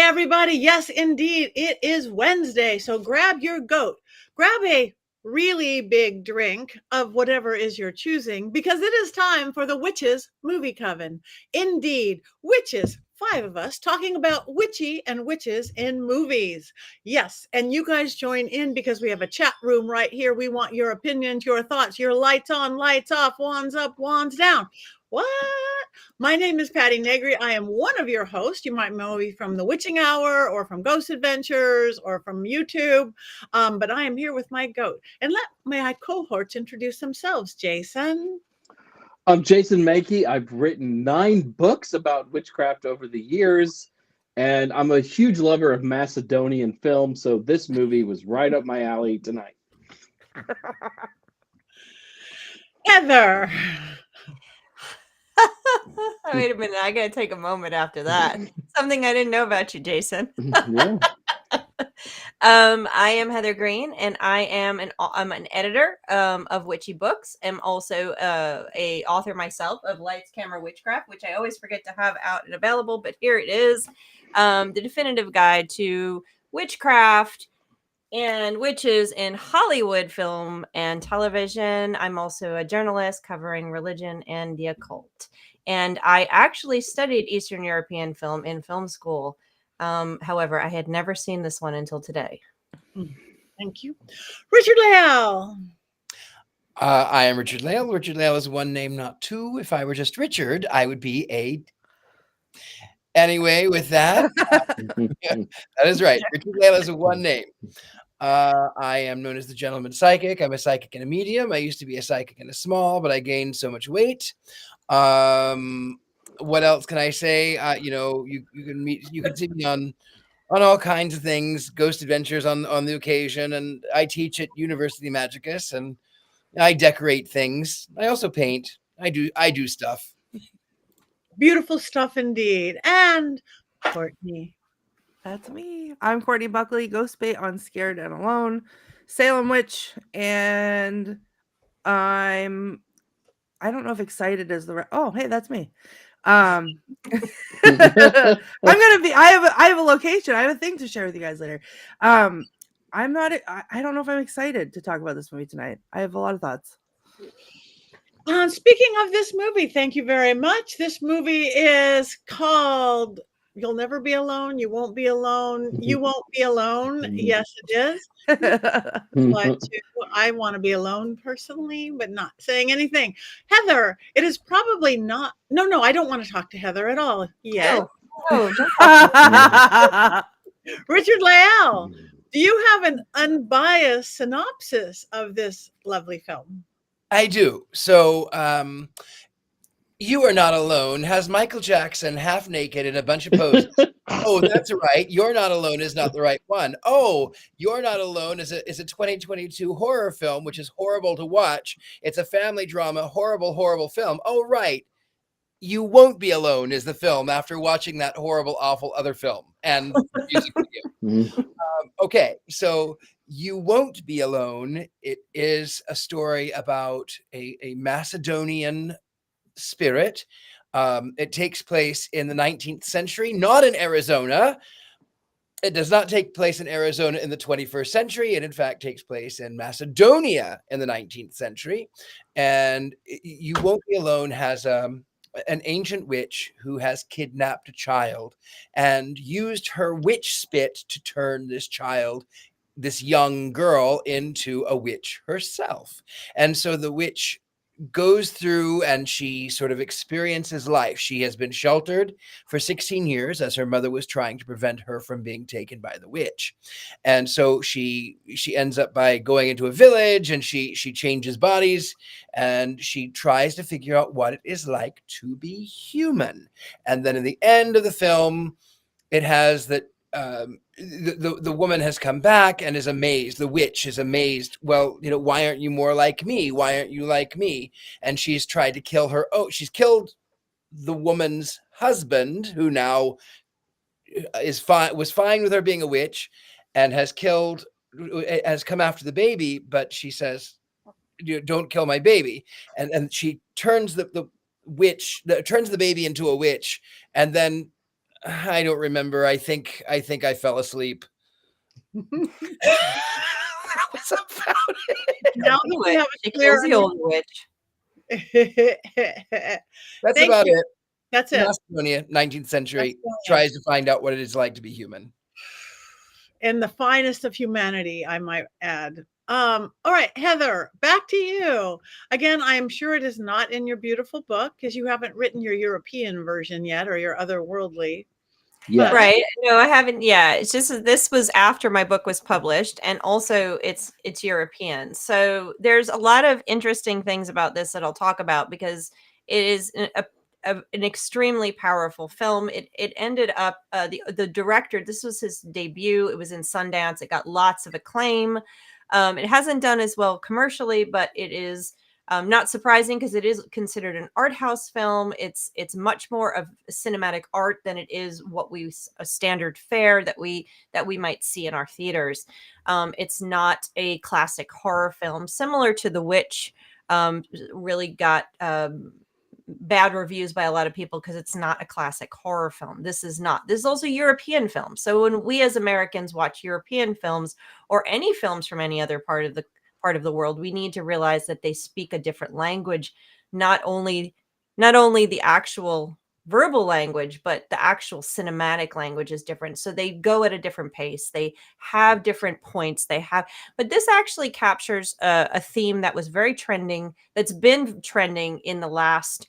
everybody. Yes, indeed. It is Wednesday. So grab your goat, grab a really big drink of whatever is your choosing, because it is time for the Witches Movie Coven. Indeed, witches, five of us talking about witchy and witches in movies. Yes, and you guys join in because we have a chat room right here. We want your opinions, your thoughts, your lights on, lights off, wands up, wands down. What? My name is Patti Negri. I am one of your hosts. You might know me from The Witching Hour or from Ghost Adventures or from YouTube, but I am here with my goat. And let my cohorts introduce themselves. Jason. I'm Jason Mankey. I've written 9 books about witchcraft over the years, and I'm a huge lover of Macedonian film, so this movie was right up my alley tonight. Heather. Wait a minute, I gotta take a moment after that. Something I didn't know about you, Jason. Yeah. I am Heather Greene, and I'm an editor of witchy books. I'm also a author myself of Lights, Camera, Witchcraft, which I always forget to have out and available, but here it is, the definitive guide to witchcraft and witches in Hollywood film and television. I'm also a journalist covering religion and the occult. And I actually studied Eastern European film in film school. However, I had never seen this one until today. Thank you. Richard-Lael. I am Richard-Lael. Richard-Lael is one name, not two. If I were just Richard, I would be a... Anyway, with that, that is right. Richard-Lael is a one name. I am known as the gentleman psychic. I'm a psychic and a medium. I used to be a psychic and a small, but I gained so much weight. What else can I say? You can see me on all kinds of things, Ghost Adventures on the occasion, and I teach at University Magicus, and I decorate things. I also paint. I do stuff. Beautiful stuff indeed. And Courtney. That's me. I'm Courtney Buckley, ghost bait on Scared and Alone, Salem Witch, and I don't know if excited is the right. Oh, hey, that's me. I'm gonna be. I have a location. I have a thing to share with you guys later. I'm not. I don't know if I'm excited to talk about this movie tonight. I have a lot of thoughts. Speaking of this movie, thank you very much. This movie is called You'll Never Be Alone. You Won't Be Alone. You Won't Be Alone. Yes, it is. But I want to be alone personally, but not saying anything. Heather, it is probably not. No, I don't want to talk to Heather at all yet. Richard-Lael, do you have an unbiased synopsis of this lovely film? I do. So, You Are Not Alone has Michael Jackson half naked in a bunch of poses. Oh, that's right. You're Not Alone is not the right one. Oh, You're Not Alone is a 2022 horror film, which is horrible to watch. It's a family drama, horrible film. Oh, right. You Won't Be Alone is the film after watching that horrible, awful other film and music video. Okay, so You Won't Be Alone. It is a story about a Macedonian spirit. It takes place in the 19th century, not in Arizona. It does not take place in Arizona in the 21st century. It, in fact, takes place in Macedonia in the 19th century. And You Won't Be Alone has an ancient witch who has kidnapped a child and used her witch spit to turn this young girl, into a witch herself. And so the witch goes through and she sort of experiences life. She has been sheltered for 16 years as her mother was trying to prevent her from being taken by the witch. And so she ends up by going into a village, and she changes bodies, and she tries to figure out what it is like to be human. And then in the end of the film, it has that the woman has come back and is amazed. The witch is amazed. Well, why aren't you more like me? Why aren't you like me? And she's tried to kill her. Oh, she's killed the woman's husband, who now was fine with her being a witch, and has come after the baby. But she says, "Don't kill my baby." And she turns the baby into a witch, and then I don't remember. I think I fell asleep. That was about it. Now that we have a She clear kills the old witch. That's Thank about you. it. That's it. Macedonia, 19th century, Macedonia. tries to find out what it is like to be human. And the finest of humanity, I might add. All right, Heather, back to you. Again, I am sure it is not in your beautiful book because you haven't written your European version yet or your otherworldly. Yes. Right. No, I haven't. Yeah. It's just that this was after my book was published, and also it's European. So there's a lot of interesting things about this that I'll talk about because it is an extremely powerful film. It ended up the director. This was his debut. It was in Sundance. It got lots of acclaim. It hasn't done as well commercially, but it is. Not surprising because it is considered an art house film. It's much more of cinematic art than it is what a standard fare that we might see in our theaters. It's not a classic horror film, similar to The Witch. Really got bad reviews by a lot of people because it's not a classic horror film. This is not. This is also a European film. So when we as Americans watch European films or any films from any other part of the world, we need to realize that they speak a different language, not only the actual verbal language, but the actual cinematic language is different. So they go at a different pace. They have different points. But this actually captures a theme that was very trending, that's been trending in the last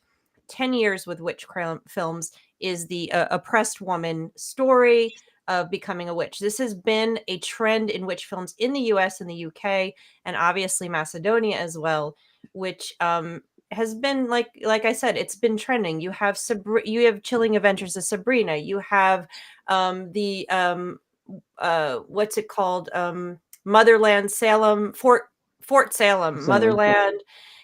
10 years with witch films, is the oppressed woman story of becoming a witch. This has been a trend in witch films in the US and the UK, and obviously Macedonia as well, which has been like I said, it's been trending. You have Chilling Adventures of Sabrina. You have what's it called? Motherland Salem, Fort Salem, Motherland.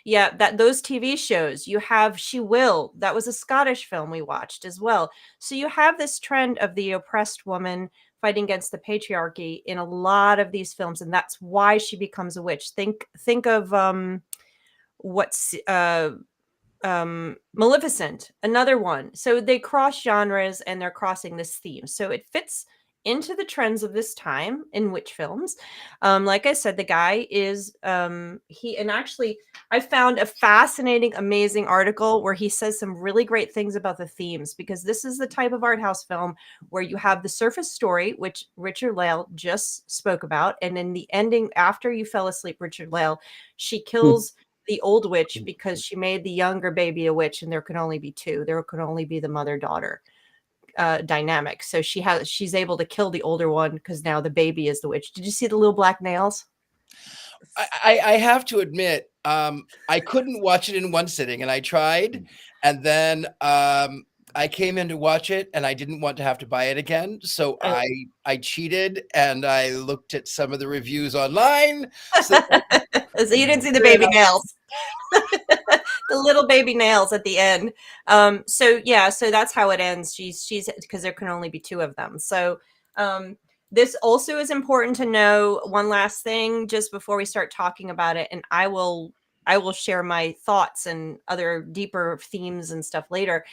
Yeah, those TV shows. You have She Will. That was a Scottish film we watched as well. So you have this trend of the oppressed woman fighting against the patriarchy in a lot of these films, and that's why she becomes a witch. Think of Maleficent, another one. So they cross genres and they're crossing this theme. So it fits into the trends of this time in witch films. Like I said, the guy is actually I found a fascinating, amazing article where he says some really great things about the themes, because this is the type of art house film where you have the surface story, which Richard-Lael just spoke about, and in the ending, after you fell asleep, Richard-Lael, she kills the old witch because she made the younger baby a witch, and there could only be two. There could only be the mother-daughter dynamic. So she's able to kill the older one because now the baby is the witch. Did you see the little black nails? I have to admit, I couldn't watch it in one sitting, and I tried, and then I came in to watch it, and I didn't want to have to buy it again, so I cheated, and I looked at some of the reviews online. So you didn't see the baby nails. The little baby nails at the end. So that's how it ends. She's because there can only be two of them. So this also is important to know. One last thing just before we start talking about it, and I will share my thoughts and other deeper themes and stuff later,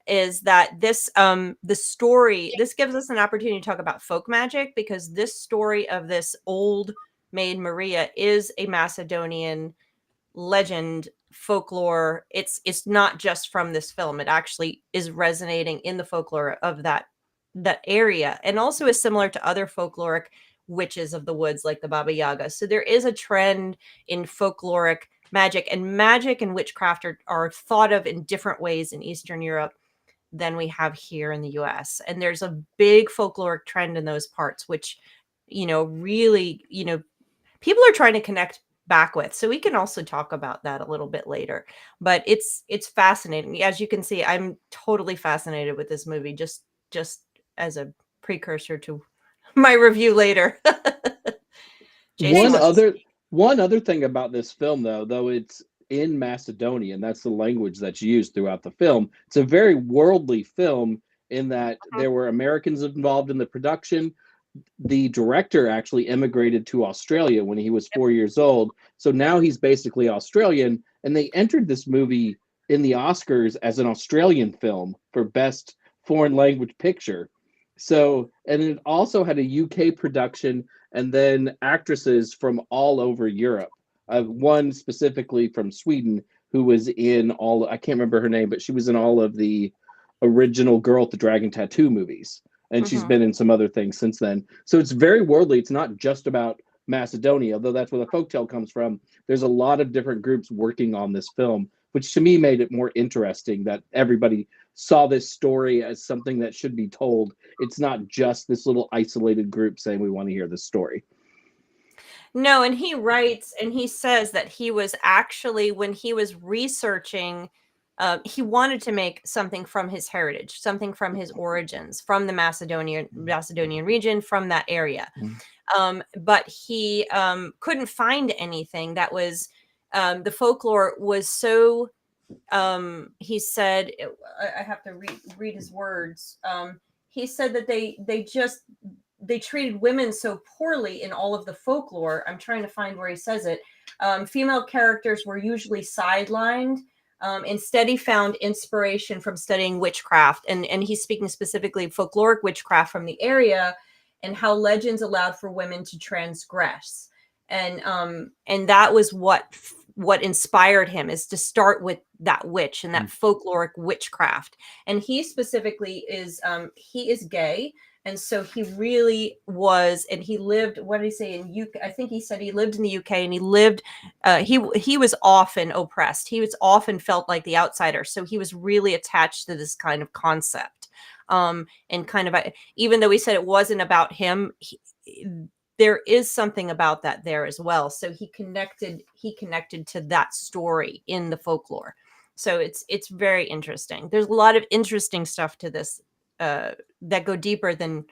is that this the story, this gives us an opportunity to talk about folk magic, because this story of this old maid Maria is a Macedonian legend, folklore. It's not just from this film. It actually is resonating in the folklore of that area, and also is similar to other folkloric witches of the woods like the Baba Yaga. So there is a trend in folkloric magic, and witchcraft are thought of in different ways in Eastern Europe than we have here in the US. And there's a big folkloric trend in those parts, which, really, people are trying to connect back with. So we can also talk about that a little bit later. But it's fascinating. As you can see, I'm totally fascinated with this movie, just as a precursor to my review later. One other thing about this film, though it's in Macedonian, that's the language that's used throughout the film. It's a very worldly film in that there were Americans involved in the production. The director actually immigrated to Australia when he was 4 years old. So now he's basically Australian. And they entered this movie in the Oscars as an Australian film for Best foreign language picture. So, and it also had a UK production and then actresses from all over Europe. One specifically from Sweden who was in I can't remember her name, but she was in all of the original Girl with the Dragon Tattoo movies. And she's been in some other things since then. So it's very worldly. It's not just about Macedonia, although that's where the folktale comes from. There's a lot of different groups working on this film, which to me made it more interesting that everybody saw this story as something that should be told. It's not just this little isolated group saying we want to hear this story. No, and he writes and he says that he was actually, when he was researching, he wanted to make something from his heritage, something from his origins, from the Macedonian region, from that area. But he couldn't find anything that was, the folklore was so, he said, I have to read his words. He said that they treated women so poorly in all of the folklore. I'm trying to find where he says it. Female characters were usually sidelined. Instead, he found inspiration from studying witchcraft. And he's speaking specifically of folkloric witchcraft from the area and how legends allowed for women to transgress. And that was what inspired him, is to start with that witch and that folkloric witchcraft. And he specifically is, he is gay. And so he really was, and he lived, what did he say, in UK? I think he said he lived in the UK, and he lived, he was often oppressed. He was often felt like the outsider. So he was really attached to this kind of concept. And kind of, even though he said it wasn't about him, there is something about that there as well. So he connected to that story in the folklore. So it's very interesting. There's a lot of interesting stuff to this that go deeper than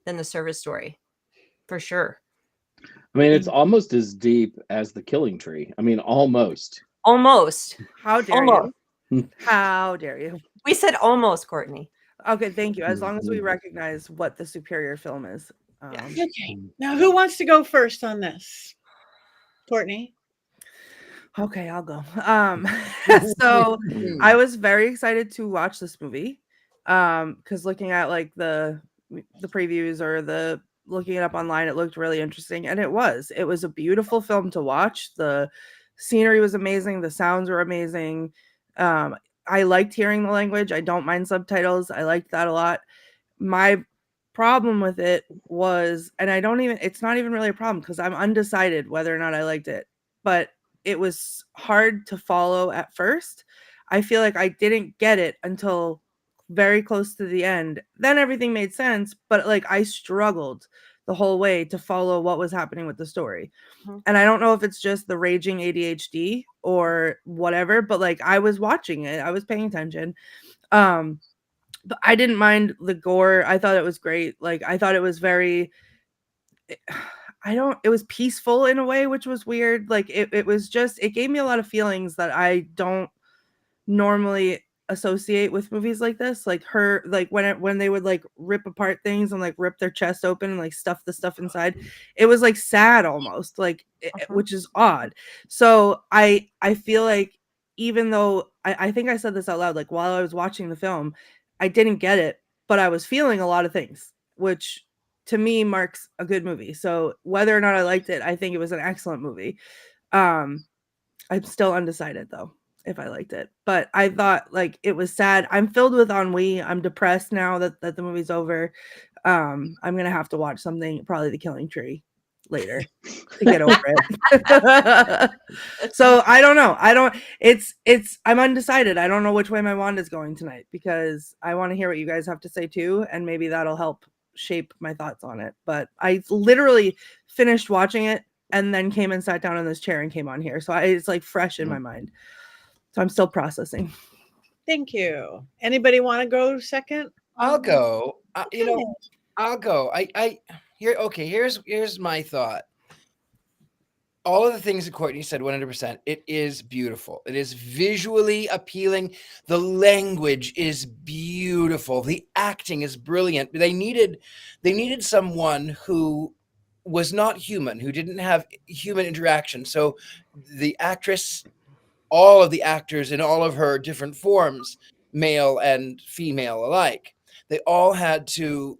the service story, for sure. I mean, it's almost as deep as The Killing Tree. I mean, almost. How dare you? How dare you? We said almost, Courtney. Okay, thank you. As long as we recognize what the superior film is. Okay. Now, who wants to go first on this? Courtney. Okay, I'll go. So I was very excited to watch this movie. Because looking at like the previews or looking it up online, it looked really interesting, and it was a beautiful film to watch. The scenery was amazing, the sounds were amazing. I liked hearing the language. I don't mind subtitles. I liked that a lot. My problem with it was, and it's not even really a problem because I'm undecided whether or not I liked it, but it was hard to follow at first. I feel like I didn't get it until very close to the end. Then everything made sense, but like I struggled the whole way to follow what was happening with the story. And I don't know if it's just the raging ADHD or whatever, but like I was watching it, I was paying attention. But I didn't mind the gore. I thought it was great. Like I thought it was very it was peaceful in a way, which was weird. Like it was just, it gave me a lot of feelings that I don't normally associate with movies like this. Like her, like when they would like rip apart things and like rip their chest open and like stuff the stuff inside, it was like sad almost, like which is odd. So I feel like, even though I think I said this out loud, like while I was watching the film, I didn't get it, but I was feeling a lot of things, which to me marks a good movie. So whether or not I liked it, I think it was an excellent movie. I'm still undecided though if I liked it, but I thought like it was sad. I'm filled with ennui. I'm depressed now that the movie's over. I'm gonna have to watch something, probably The Killing Tree, later to get over it. So I don't know. I'm undecided. I don't know which way my wand is going tonight, because I want to hear what you guys have to say too, and maybe that'll help shape my thoughts on it. But I literally finished watching it and then came and sat down in this chair and came on here, so it's like fresh in my mind. So I'm still processing. Thank you. Anybody want to go second? I'll go. I'll go. Here's my thought. All of the things that Courtney said, 100%. It is beautiful. It is visually appealing. The language is beautiful. The acting is brilliant. They needed someone who was not human, who didn't have human interaction. So the actress, all of the actors in all of her different forms, male and female alike, They all had to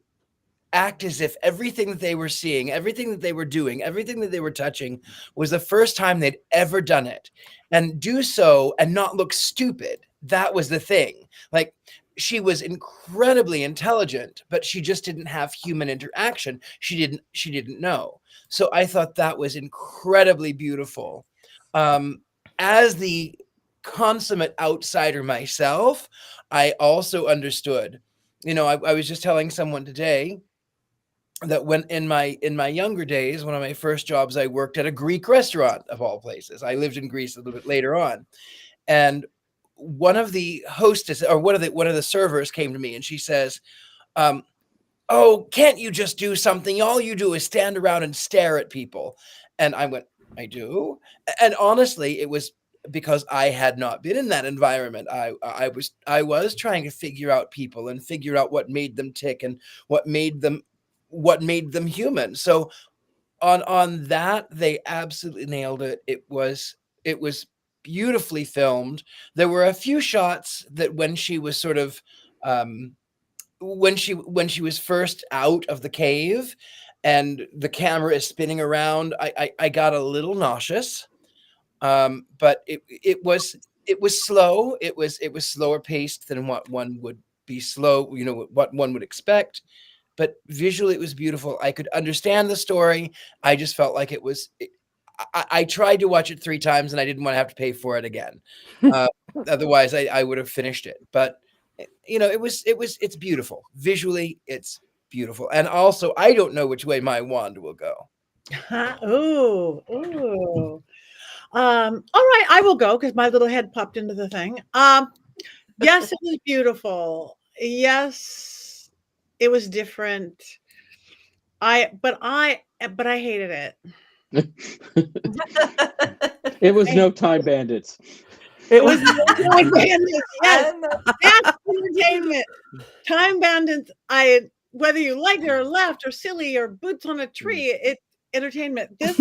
act as if everything that they were seeing, everything that they were doing, everything that they were touching was the first time they'd ever done it, and do so and not look stupid. That was the thing. Like, she was incredibly intelligent, but she just didn't have human interaction. She didn't know. So I thought that was incredibly beautiful. As the consummate outsider myself, I also understood. I was just telling someone today that when in my younger days, one of my first jobs, I worked at a Greek restaurant of all places. I lived in Greece a little bit later on, and one of the hostess or one of the servers came to me and she says, "Oh, can't you just do something? All you do is stand around and stare at people." And I went, "I do." And honestly, it was because I had not been in that environment. I was trying to figure out people and figure out what made them tick and what made them human. So on that, they absolutely nailed it. It was beautifully filmed. There were a few shots that when she was sort of when she was first out of the cave and the camera is spinning around, I got a little nauseous. But it was slow. It was slower paced than what one would be slow, what one would expect. But visually, it was beautiful. I could understand the story. I just felt like it was. I tried to watch it 3 times, and I didn't want to have to pay for it again. Otherwise, I would have finished it. But it's beautiful visually. It's beautiful, and also I don't know which way my wand will go. Ooh. All right, I will go because my little head popped into the thing. Yes, it was beautiful. Yes, it was different. But I hated it. It was no Time Bandits. It was no Time Bandits. Yes, that's entertainment. Time Bandits. Whether you liked it or laughed or silly or boots on a tree, it's entertainment. This.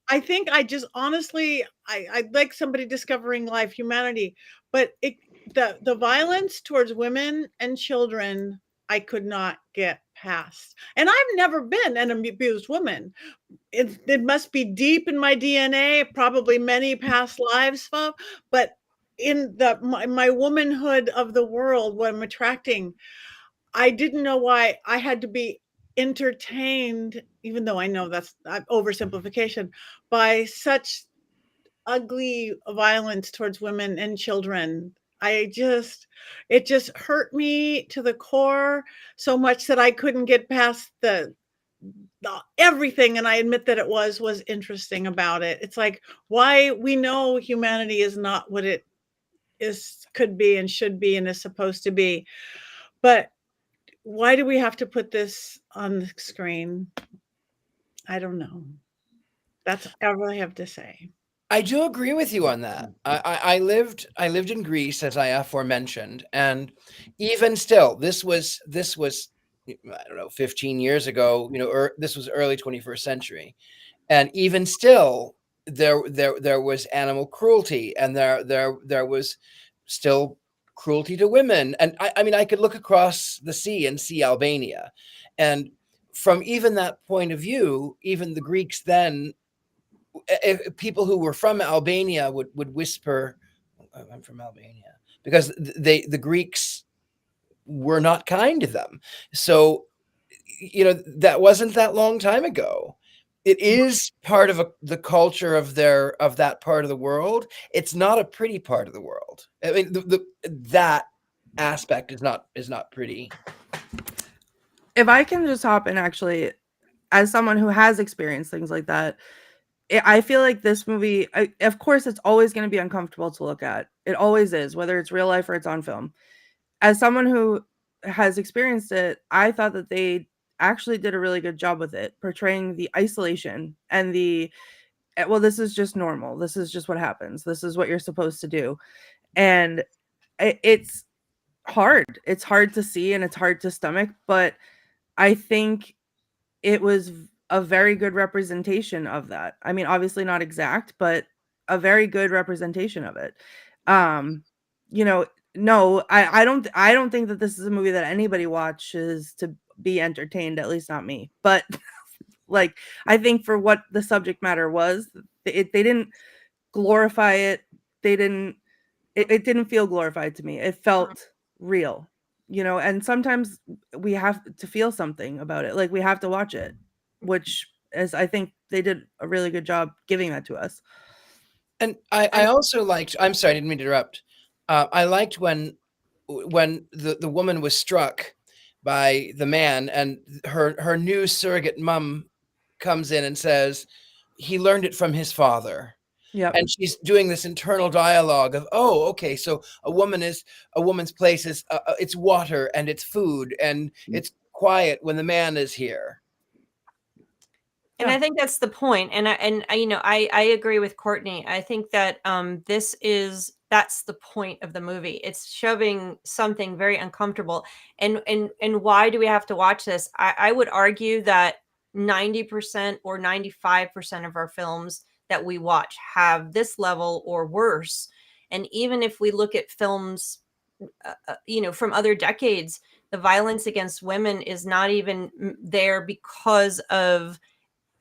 I think I just honestly, I like somebody discovering life, humanity, but the violence towards women and children, I could not get past. And I've never been an abused woman. It must be deep in my DNA, probably many past lives, but in my womanhood of the world, what I'm attracting, I didn't know why I had to be entertained, even though I know that's oversimplification, by such ugly violence towards women and children. It just hurt me to the core so much that I couldn't get past the everything. And I admit that it was interesting about it. It's like, why we know humanity is not what it could be and should be and is supposed to be, but why do we have to put this on the screen? I don't know. That's all I have to say. I do agree with you on that. I lived in Greece, as I aforementioned, and even still, this was I don't know, 15 years ago. This was early 21st century, and even still, there was animal cruelty, and there was still cruelty to women. And I mean, I could look across the sea and see Albania, and from even that point of view, even the Greeks then, people who were from Albania would whisper, "I'm from Albania," because the Greeks were not kind to them. So, that wasn't that long time ago. It is part of the culture of that part of the world. It's not a pretty part of the world. I mean, that aspect is not pretty. If I can just hop in, actually, as someone who has experienced things like that, I feel like this movie, of course, it's always going to be uncomfortable to look at. It always is, whether it's real life or it's on film. As someone who has experienced it, I thought that they actually did a really good job with it, portraying the isolation and well, this is just normal. This is just what happens. This is what you're supposed to do. And it's hard. It's hard to see and it's hard to stomach, but I think it was a very good representation of that. I mean, obviously not exact, but a very good representation of it. no, I don't think that this is a movie that anybody watches to be entertained, at least not me. But like, I think for what the subject matter was, they didn't glorify it. They didn't. It didn't feel glorified to me. It felt real, and sometimes we have to feel something about it. Like, we have to watch it, which is, I think they did a really good job giving that to us. And I also liked, I'm sorry, I didn't mean to interrupt. I liked when the woman was struck by the man, and her new surrogate mom comes in and says he learned it from his father. Yep. And she's doing this internal dialogue of, oh, okay, so a woman's place is it's water and it's food and it's quiet when the man is here. And I think that's the point. And I agree with Courtney. I think that that's the point of the movie. It's shoving something very uncomfortable. And why do we have to watch this? I would argue that 90% or 95% of our films that we watch have this level or worse. And even if we look at films, from other decades, the violence against women is not even there because of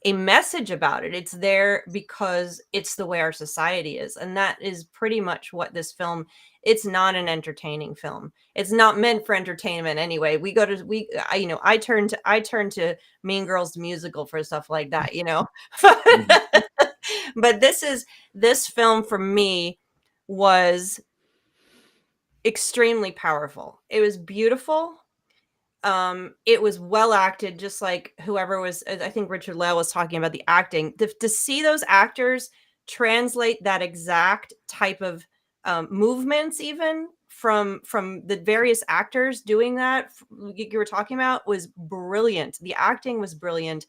a message about it. It's there because it's the way our society is. And that is pretty much what this film, it's not an entertaining film. It's not meant for entertainment anyway. I turn to Mean Girls the musical for stuff like that, But this film for me was extremely powerful. It was beautiful. It was well acted, just like whoever was, I think Richard-Lael was talking about the acting. To see those actors translate that exact type of movements, even from the various actors doing that you were talking about, was brilliant. The acting was brilliant.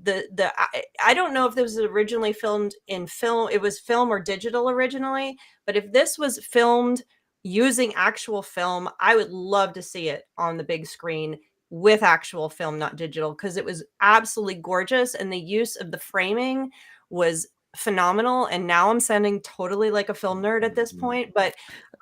I don't know if this was originally filmed in film. It was film or digital originally, but if this was filmed using actual film, I would love to see it on the big screen with actual film, not digital, because it was absolutely gorgeous and the use of the framing was phenomenal. And now I'm sounding totally like a film nerd at this point, but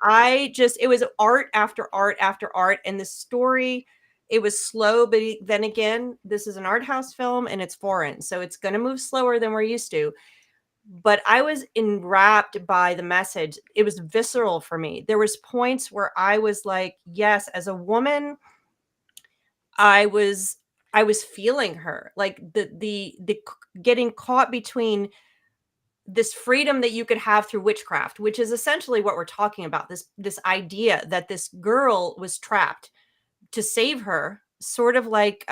it was art after art after art, and the story, it was slow, but then again, this is an art house film and it's foreign, so it's going to move slower than we're used to. But I was enwrapped by the message. It was visceral for me. There was points where I was like, yes, as a woman, I was feeling her, like the getting caught between this freedom that you could have through witchcraft, which is essentially what we're talking about. This idea that this girl was trapped to save her, sort of like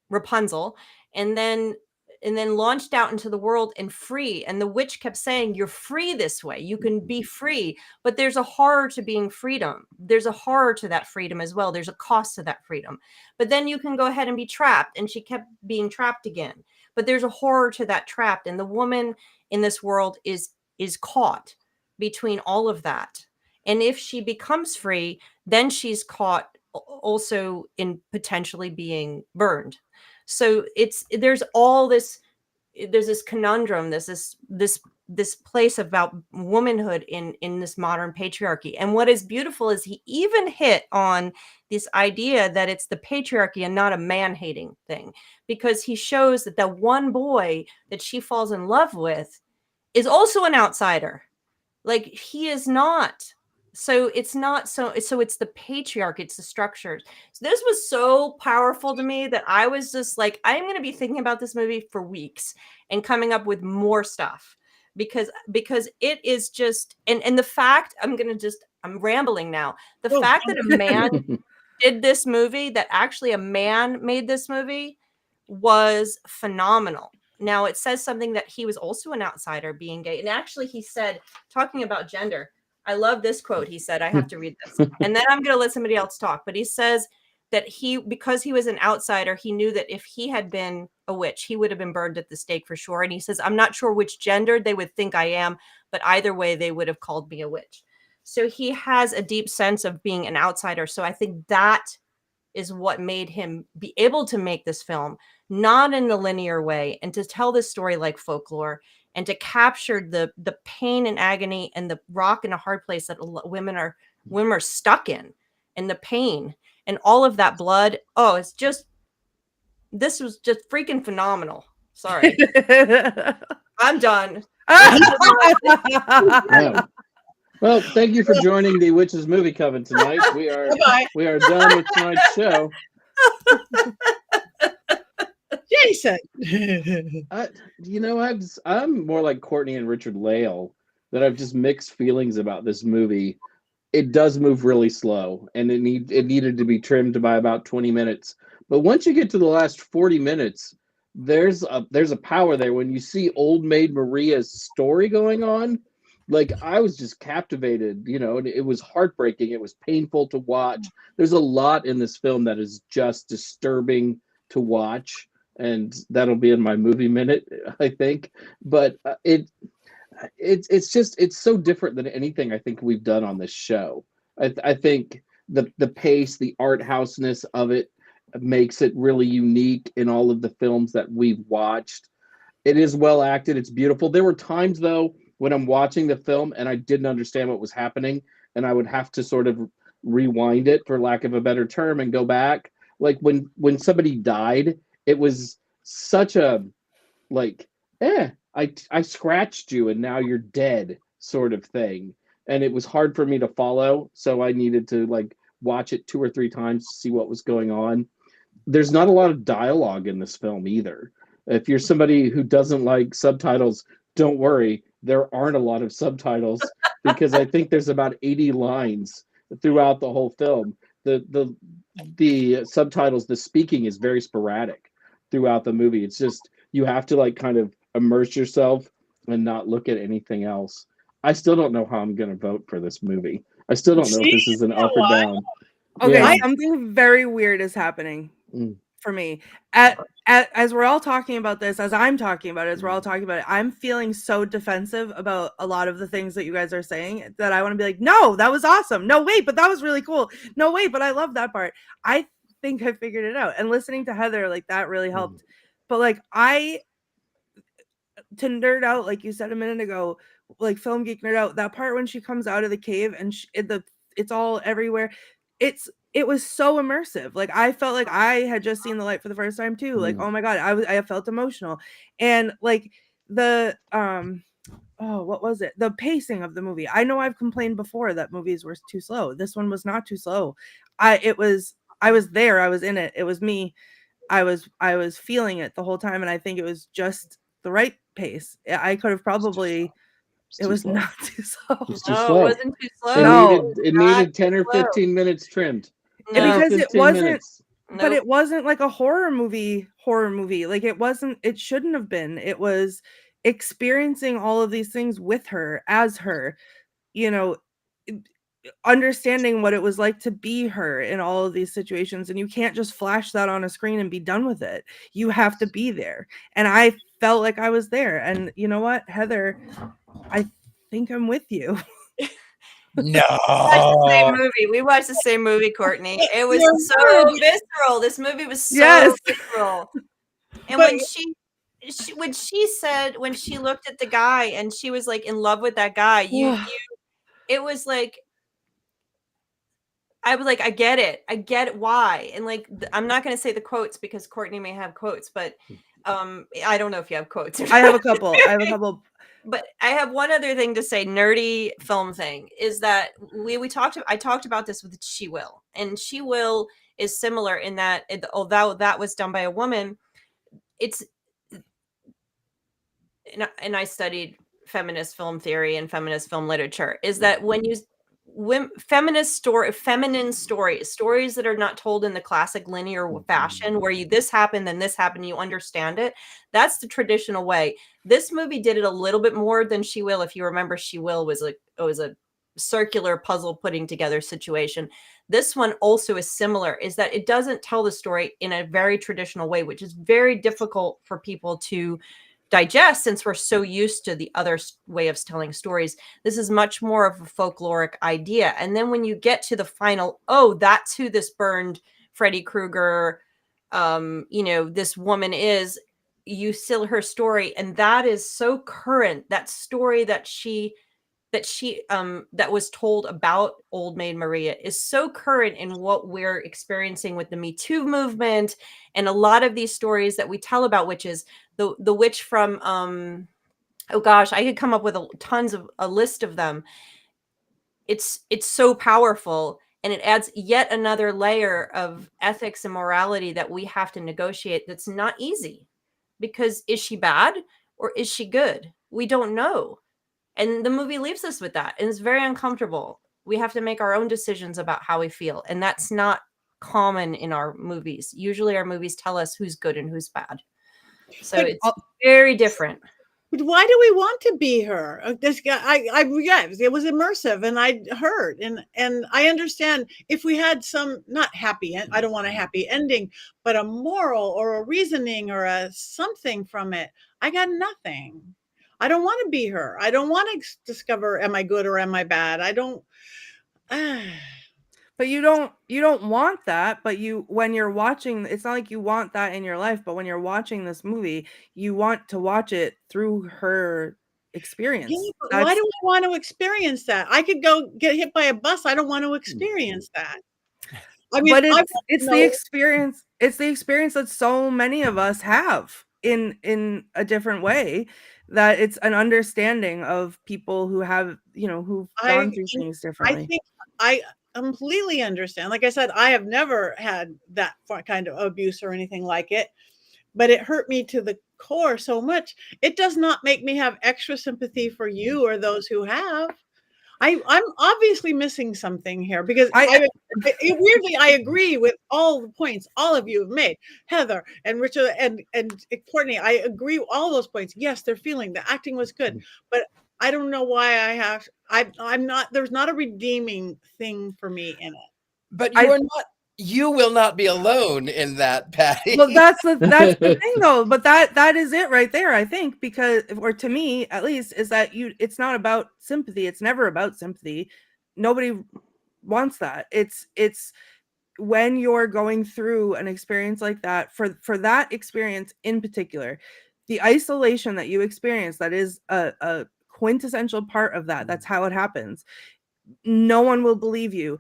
Rapunzel, and then launched out into the world and free. And the witch kept saying, you're free this way. You can be free. But there's a horror to being freedom. There's a horror to that freedom as well. There's a cost to that freedom. But then you can go ahead and be trapped. And she kept being trapped again. But there's a horror to that trapped. And the woman in this world is caught between all of that. And if she becomes free, then she's caught also in potentially being burned. So there's this conundrum, there's this place about womanhood in this modern patriarchy. And what is beautiful is he even hit on this idea that it's the patriarchy and not a man-hating thing, because he shows that the one boy that she falls in love with is also an outsider. Like, he is not. So it's not so it's the patriarchy, it's the structures. So this was so powerful to me that I was just like, I'm going to be thinking about this movie for weeks and coming up with more stuff, because it is just, and the fact, I'm rambling now. The fact that a man did this movie, that actually a man made this movie, was phenomenal. Now, it says something that he was also an outsider, being gay. And actually, he said, talking about gender, I love this quote. He said, I have to read this, and then I'm going to let somebody else talk. But he says that because he was an outsider, he knew that if he had been a witch, he would have been burned at the stake for sure. And he says, I'm not sure which gender they would think I am, but either way, they would have called me a witch. So he has a deep sense of being an outsider. So I think that is what made him be able to make this film, not in the linear way, and to tell this story like folklore, and to capture the pain and agony and the rock in a hard place that women are women are stuck in, and the pain and all of that blood. Oh, this was just freaking phenomenal. Sorry. I'm done. Wow. Well, thank you for joining the Witches Movie Coven tonight. We are done with tonight's show. Jason. I'm more like Courtney and Richard-Lael, that I've just mixed feelings about this movie. It does move really slow, and it needed to be trimmed by about 20 minutes. But once you get to the last 40 minutes, there's a power there. When you see Old Maid Maria's story going on, like, I was just captivated, and it was heartbreaking. It was painful to watch. There's a lot in this film that is just disturbing to watch, and that'll be in my movie minute, I think. But it's so different than anything I think we've done on this show. I think the pace, the art houseness of it makes it really unique in all of the films that we've watched. It is well acted. It's beautiful. There were times, though, when I'm watching the film and I didn't understand what was happening, and I would have to sort of rewind it, for lack of a better term, and go back. Like when somebody died, it was such a, like, I scratched you and now you're dead sort of thing. And it was hard for me to follow, so I needed to, like, watch it 2 or 3 times to see what was going on. There's not a lot of dialogue in this film either. If you're somebody who doesn't like subtitles, don't worry. There aren't a lot of subtitles, because I think there's about 80 lines throughout the whole film. The subtitles, the speaking is very sporadic throughout the movie. It's just, you have to, like, kind of immerse yourself and not look at anything else. I still don't know how I'm going to vote for this movie. I still don't know if this is an up or down. Okay, Yeah. something very weird is happening for me. As we're all talking about this, as I'm talking about it, as we're all talking about it, I'm feeling so defensive about a lot of the things that you guys are saying that I want to be like, no, that was awesome. No, wait, but that was really cool. No, wait, but I love that part. I think I figured it out. And listening to Heather, like, that really helped. But, like, to nerd out, like you said a minute ago, like, film geek nerd out, that part when she comes out of the cave and it's all everywhere. It was so immersive. Like, I felt like I had just seen the light for the first time too. Like, oh my God, I felt emotional. And, like, the what was it? The pacing of the movie. I know I've complained before that movies were too slow. This one was not too slow. I was there. I was in it. It was me. I was feeling it the whole time, and I think it was just the right pace. I could have probably. It was not too slow. It's too No, slow. it wasn't too slow. It needed 10 or 15 minutes trimmed. No. Because it wasn't. Minutes. But Nope. it wasn't like a horror movie. Like, it shouldn't have been. It was experiencing all of these things with her, as her, understanding what it was like to be her in all of these situations. And you can't just flash that on a screen and be done with it. You have to be there. And I felt like I was there. And you know what, Heather, I think I'm with you. No. We watched the same movie, Courtney. It was so visceral. This movie was so visceral. And when she looked at the guy and she was, like, in love with that guy, it was like, I was like, I get it why. And, like, I'm not going to say the quotes because Courtney may have quotes, but I don't know if you have quotes. I have a couple. But I have one other thing to say, nerdy film thing, is that I talked about this with She Will, and She Will is similar in that, although that was done by a woman, and I studied feminist film theory and feminist film literature, is that when you feminine stories that are not told in the classic linear fashion, where this happened, then this happened, you understand it. That's the traditional way. This movie did it a little bit more than She Will. If you remember, She Will was a circular puzzle putting together situation. This one also is similar, is that it doesn't tell the story in a very traditional way, which is very difficult for people to digest since we're so used to the other way of telling stories. This is much more of a folkloric idea. And then when you get to the final, that's who this burned Freddy Krueger, this woman is, you see her story. And that is so current, that story that she that was told about Old Maid Maria is so current in what we're experiencing with the Me Too movement and a lot of these stories that we tell about witches. The witch from oh gosh, I could come up with tons of a list of them. It's so powerful, and it adds yet another layer of ethics and morality that we have to negotiate. That's not easy, because is she bad or is she good? We don't know. And the movie leaves us with that, and it's very uncomfortable. We have to make our own decisions about how we feel, and that's not common in our movies. Usually our movies tell us who's good and who's bad. So But- it's very different. But why do we want to be her? This guy, yeah, it was immersive, and I heard, and I understand if we had some not happy, I don't want a happy ending, but a moral or a reasoning or a something from it. I got nothing. I don't want to be her. I don't want to discover, am I good or am I bad? I don't. But you don't want that, but when you're watching, it's not like you want that in your life, but when you're watching this movie, you want to watch it through her experience. Yeah, but why do I want to experience that? I could go get hit by a bus. I don't want to experience that. I mean, but it's the experience. It's the experience that so many of us have in a different way. That it's an understanding of people who have, who've gone through things differently. I think I completely understand. Like I said, I have never had that kind of abuse or anything like it, but it hurt me to the core so much. It does not make me have extra sympathy for you or those who have. I'm obviously missing something here, because weirdly, I agree with all the points all of you have made, Heather and Richard and Courtney. I agree with all those points. Yes, they're feeling the acting was good, but I don't know why I'm not. There's not a redeeming thing for me in it. But you will not be alone in that, Patti. Well, that's the thing, though. But that is it right there, I think, because, or to me at least, is that it's not about sympathy. It's never about sympathy. Nobody wants that. It's when you're going through an experience like that, for that experience in particular, the isolation that you experience, that is a quintessential part of that. That's how it happens. No one will believe you.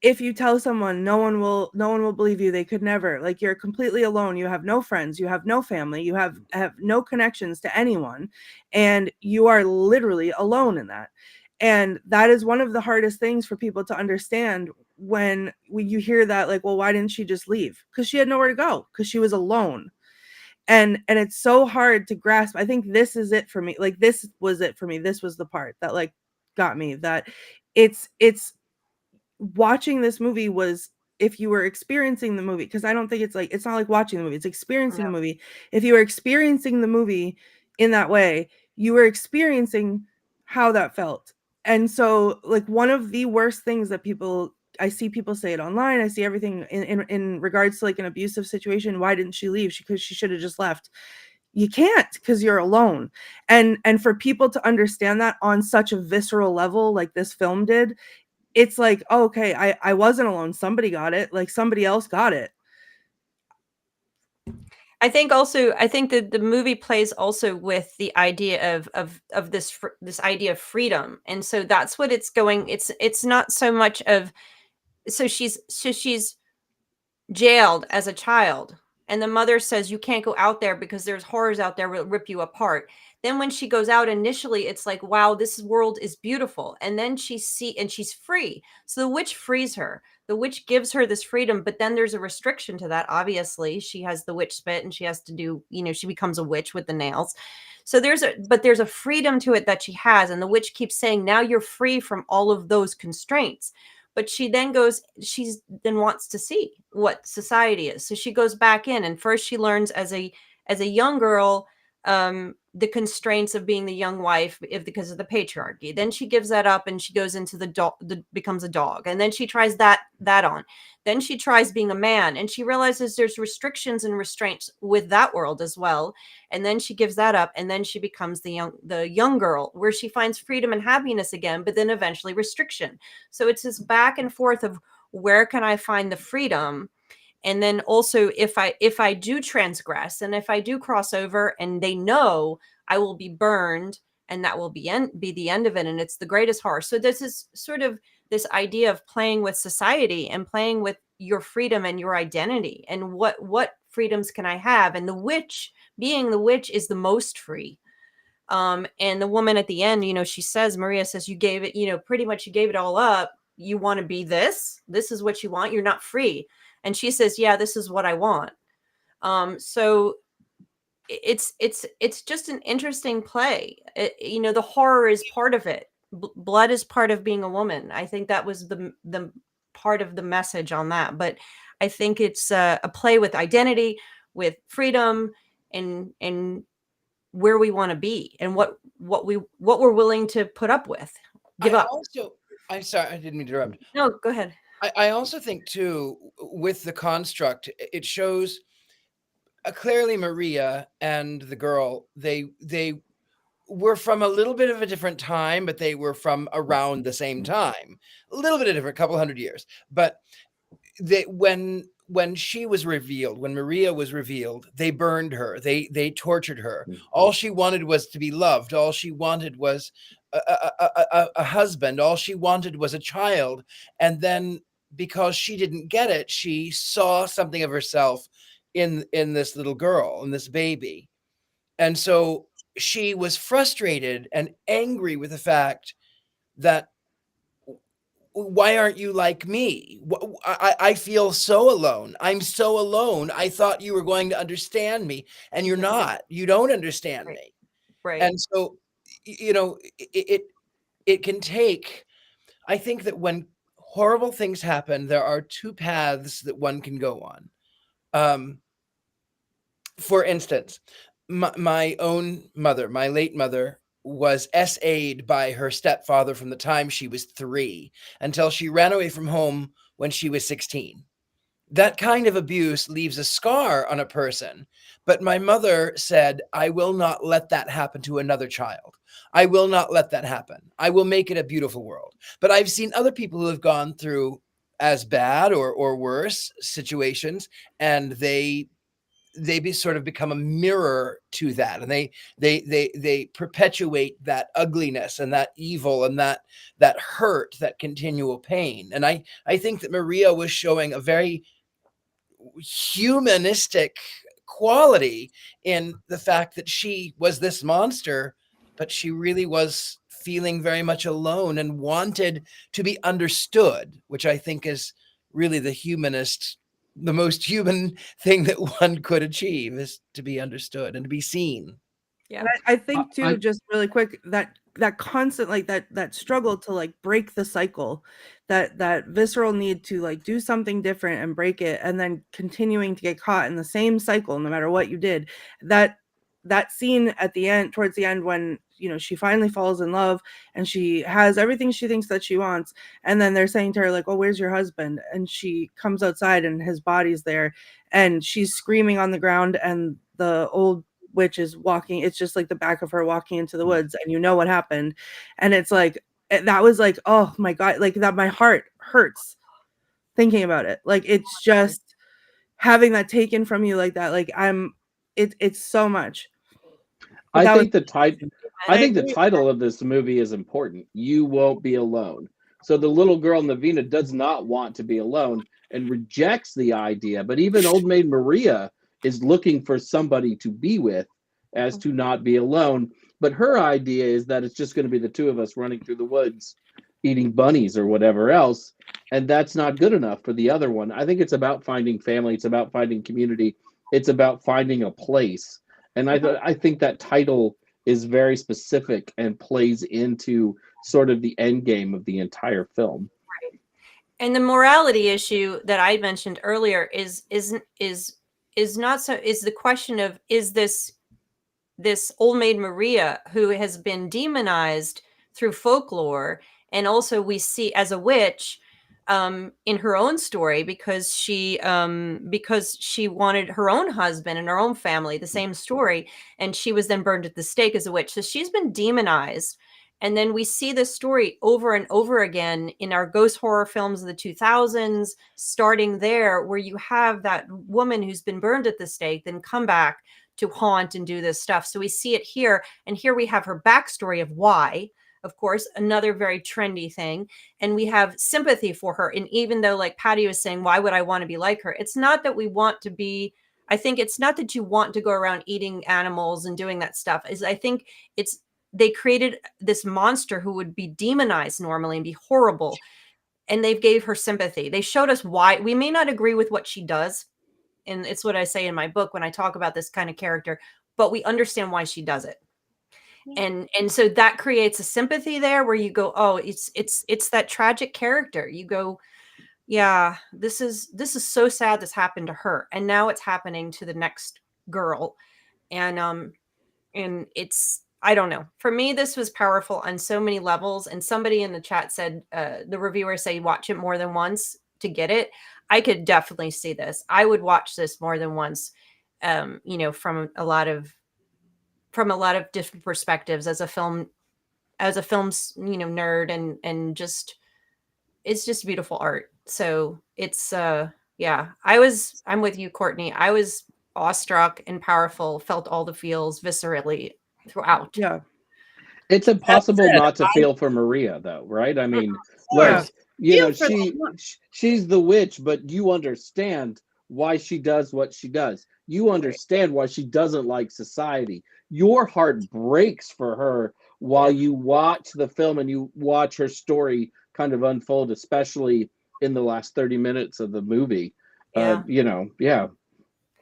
If you tell someone, no one will believe you. They could never. Like, you're completely alone. You have no friends. You have no family. You have no connections to anyone, and you are literally alone in that. And that is one of the hardest things for people to understand when you hear that, like, well, why didn't she just leave? Because she had nowhere to go, because she was alone. And it's so hard to grasp. I think this is it for me. Like, this was it for me. This was the part that, like, got me, that it's watching this movie was, if you were experiencing the movie, because I don't think it's not like watching the movie, it's experiencing the movie. If you were experiencing the movie in that way, you were experiencing how that felt. And so, like, one of the worst things that I see people say it online, I see everything in regards to, like, an abusive situation. Why didn't she leave? Because she should have just left. You can't, because you're alone. And for people to understand that on such a visceral level, like this film did, it's like, oh, okay, I wasn't alone. Somebody got it. Like, somebody else got it. I think that the movie plays also with the idea of this idea of freedom. And so that's what it's going. It's not so much of, so she's jailed as a child, and the mother says, you can't go out there because there's horrors out there will rip you apart. Then when she goes out, initially it's like, wow, this world is beautiful. And then she's free. So the witch frees her. The witch gives her this freedom, but then there's a restriction to that. Obviously, she has the witch spit, and she has to do, she becomes a witch with the nails. So there's a freedom to it that she has. And the witch keeps saying, now you're free from all of those constraints. But she then wants to see what society is. So she goes back in, and first she learns as a young girl, the constraints of being the young wife because of the patriarchy. Then she gives that up, and she goes into becomes a dog. And then she tries that on. Then she tries being a man, and she realizes there's restrictions and restraints with that world as well. And then she gives that up, and then she becomes the young girl, where she finds freedom and happiness again, but then eventually restriction. So it's this back and forth of, where can I find the freedom? And then also, if I do transgress, and if I do cross over, and they know I will be burned and that will be the end of it, and it's the greatest horror. So this is sort of this idea of playing with society and playing with your freedom and your identity, and what freedoms can I have. And the witch, being the witch, is the most free. And the woman at the end, she says, Maria says, you gave it, pretty much you gave it all up. You want to be this is what you want. You're not free. And she says, yeah, this is what I want. So it's just an interesting play. The horror is part of it. Blood is part of being a woman. I think that was the part of the message on that. But I think it's a play with identity, with freedom, and where we want to be, and what we're willing to put up with. Give up. I'm sorry, I didn't mean to interrupt. No, go ahead. I also think too, with the construct, it shows clearly Maria and the girl, they were from a little bit of a different time, but they were from around the same time. A little bit of different, couple hundred years. But when she was revealed, when Maria was revealed, they burned her. They tortured her. All she wanted was to be loved. All she wanted was a husband. All she wanted was a child. And then because she didn't get it, she saw something of herself in this little girl, in this baby. And so she was frustrated and angry with the fact that, why aren't you like me? I feel so alone. I'm so alone. I thought you were going to understand me, and you're not. You don't understand me. Right. And so, it can take, I think that when horrible things happen, there are two paths that one can go on. For instance, my own mother, my late mother, was SA'd by her stepfather from the time she was 3 until she ran away from home when she was 16. That kind of abuse leaves a scar on a person. But my mother said, I will not let that happen to another child. I will not let that happen. I will make it a beautiful world. But I've seen other people who have gone through as bad or worse situations, and they sort of become a mirror to that, and they perpetuate that ugliness and that evil and that hurt, that continual pain. And I think that Maria was showing a very humanistic quality in the fact that she was this monster, but she really was feeling very much alone and wanted to be understood, which I think is really the most human thing that one could achieve, is to be understood and to be seen. Yeah. I think too, just really quick, that constant, like that struggle to like break the cycle, that visceral need to like do something different and break it, and then continuing to get caught in the same cycle no matter what you did. That scene at the end, towards the end, when she finally falls in love and she has everything she thinks that she wants, and then they're saying to her like, oh, where's your husband? And she comes outside and his body's there, and she's screaming on the ground, and the old witch is walking. It's just like the back of her walking into the woods, and what happened. And it's like, that was like, oh my God, like that, my heart hurts thinking about it. Like, it's just having that taken from you like that. Like, it's so much. I think the title of this movie is important. You Won't Be Alone. So the little girl Navina does not want to be alone and rejects the idea. But even Old Maid Maria is looking for somebody to be with, as to not be alone. But her idea is that it's just going to be the two of us running through the woods, eating bunnies or whatever else. And that's not good enough for the other one. I think it's about finding family. It's about finding community. It's about finding a place. And I think that title is very specific and plays into sort of the end game of the entire film. Right. And the morality issue that I mentioned earlier is the question of, is this Old Maid Maria, who has been demonized through folklore, and also we see as a witch in her own story, because she wanted her own husband and her own family, the same story, and she was then burned at the stake as a witch. So she's been demonized, And then we see this story over and over again in our ghost horror films of the 2000s, starting there, where you have that woman who's been burned at the stake, then come back to haunt and do this stuff. So we see it here. And here we have her backstory of why, of course, another very trendy thing. And we have sympathy for her. And even though, like Patti was saying, why would I want to be like her? It's not that we want to be, I think it's not that you want to go around eating animals and doing that stuff. I think it's, they created this monster who would be demonized normally and be horrible. And they gave her sympathy. They showed us why. We may not agree with what she does. And it's what I say in my book when I talk about this kind of character, but we understand why she does it. And so that creates a sympathy there where you go, oh, it's that tragic character. You go, yeah, this is so sad this happened to her. And now it's happening to the next girl. And it's, I don't know. For me, this was powerful on so many levels. And somebody in the chat said, the reviewer say, watch it more than once to get it. I could definitely see this. I would watch this more than once, from a lot of different perspectives as a film's, nerd and just, it's just beautiful art. So it's, yeah, I'm with you, Courtney. I was awestruck and powerful, felt all the feels viscerally throughout. Yeah. It's impossible not to feel for Maria, though, right? I mean, like, she's the witch, but you understand why she does what she does. You understand why she doesn't like society. Your heart breaks for her while you watch the film and you watch her story kind of unfold, especially in the last 30 minutes of the movie. Yeah.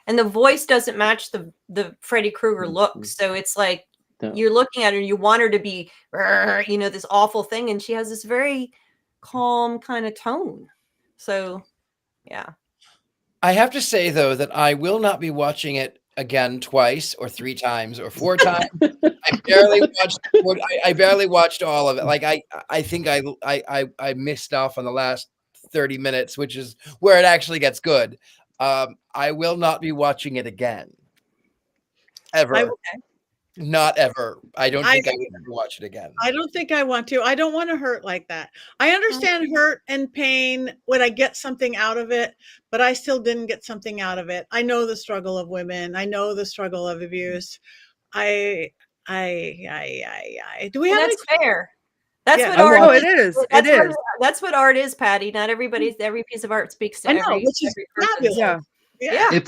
And the voice doesn't match the Freddy Krueger look. So it's like, you're looking at her, you want her to be, this awful thing. And she has this very calm kind of tone. So, yeah. I have to say, though, that I will not be watching it again twice or 3 times or 4 times. I barely watched all of it. Like, I think I missed off on the last 30 minutes, which is where it actually gets good. I will not be watching it again. Ever. Not ever. I don't think I would ever watch it again. I don't think I want to. I don't want to hurt like that. I understand hurt and pain when I get something out of it, but I still didn't get something out of it. I know the struggle of women. I know the struggle of abuse. Do we have that's fair. That's what art is. It is. That's what art is, Patti. Not every piece of art speaks to every fabulous. Yeah. If